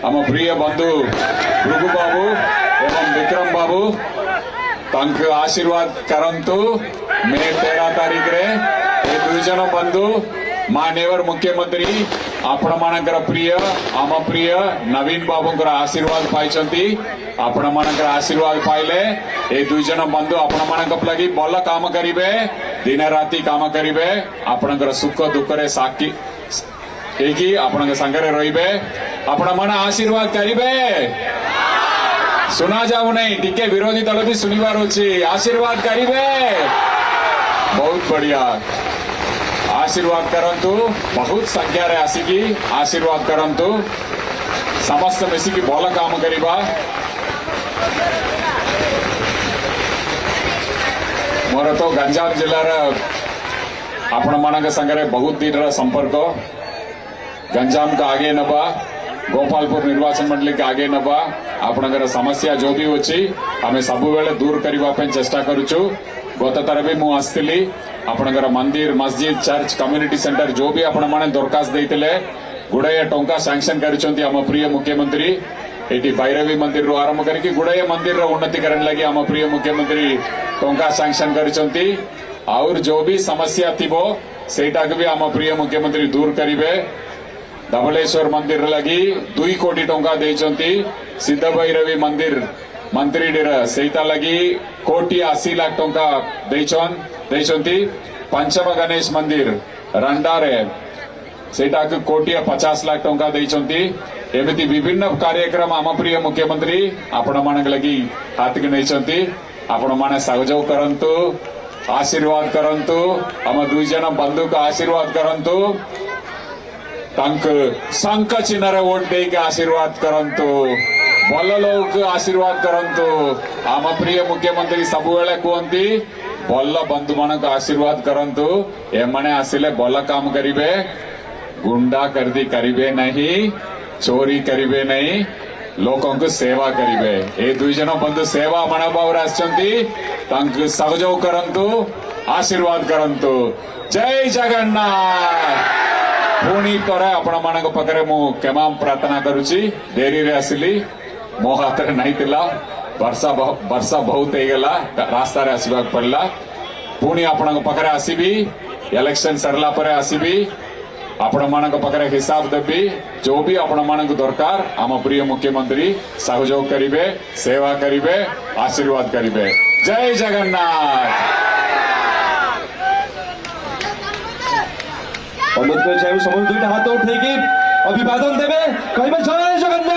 आम प्रिय बंधु भृगु बाबू एवं विक्रम बाबू तंक आशीर्वाद करंतु मे 13 तारीख रे ए दुई जन बंधु मान्यवर मुख्यमंत्री आपण मानकर प्रिय आम प्रिय नवीन बाबूंकर आशीर्वाद पाई आपण मानकर आशीर्वाद पाइले ए दुई जन बंधु आपण मानक लगी भल काम करिवे दिन राति काम करिवे आपणकर सुख दुख रे साक्षी एकी आपण संगरे रहिबे आपण मन आशीर्वाद करिवे सुना जाऊ नहीं टिके विरोधी दल भी सुनिबार अछि आशीर्वाद करिवे बहुत बढ़िया आशीर्वाद करंतु बहुत संख्या रे आसिकी आशीर्वाद करंतु समस्त मिसिकी भल काम करिबा मोर तो गंजाम जिलार आपण मानक संगरे बहुत दिन रा संपर्क गंजाम का आगे नबा गोपालपुर निर्वाचन मंडली के आगे नबा आपणकर समस्या जो भी अच्छी आम सब बेले दूर करने चेष्टा करुचु गत थर भी मु आसली आपणकर मंदिर मस्जिद चर्च कम्युनिटी सेंटर जो भी आपण माने दरखास्त देते गुड़ाए टंका सैंक्शन कर आम प्रिय मुख्यमंत्री ये भैरवी मंदिर रू आरंभ करके गुड़ाए मंदिर उन्नतीकरण लगी आम प्रिय मुख्यमंत्री टंका सैंक्शन कर जो भी समस्या थी सेटा भी आम प्रिय मुख्यमंत्री दूर करेंगे धवलेश्वर मंदिर लगी 2 कोटी टंका देचंती सिद्ध भैरवी मंदिर मंत्री सेटा लगी 1,80 लाख टंका देचंती पंचम गणेश मंदिर रंडारे सेटा 1,50 लाख टंका देचंती एमिति विभिन्न कार्यक्रम आम प्रिय मुख्यमंत्री आपण मानक लगी हाथ के नैचंती आपण माने सहयोग करंतु आशीर्वाद करंतु आम दुई जन बंधु का आशीर्वाद करंतु तंक शंख चिन्ह वोट दे के आशीर्वाद करंतु भल लोक आशीर्वाद करंतु आम प्रिय मुख्यमंत्री सब बेले कहती भल बंधु मान आशीर्वाद करंतु एमने आसिले भल काम करिवे गुंडा गर्दी करिवे नहीं चोरी करिवे नहीं लोकों को सेवा करिवे ए दुई जन बंधु सेवा मनोभाव आसचंती तंक सहयोग करंतु आशीर्वाद करंतु जय जगन्नाथ पुणी पर आपण मान पाखे मु क्षमा प्रार्थना करुची देरी रे आसिली मो हाथ रे नहीं थिला वर्षा बहुत होगला रास्ता रे आसवा पड़ला पुणी आपण पाखे आसबी इलेक्शन सरला पर आसबी आपण मान पाखे हिसाब देवी जो भी आपण मान दरकार आम प्रिय मुख्यमंत्री सहयोग करिवे सेवा करिवे आशीर्वाद करिवे जय जगन्नाथ अनुरोध कर समस्त दुईटा हाथ उठे अभिवादन देवे कहे जय जगन्नाथ।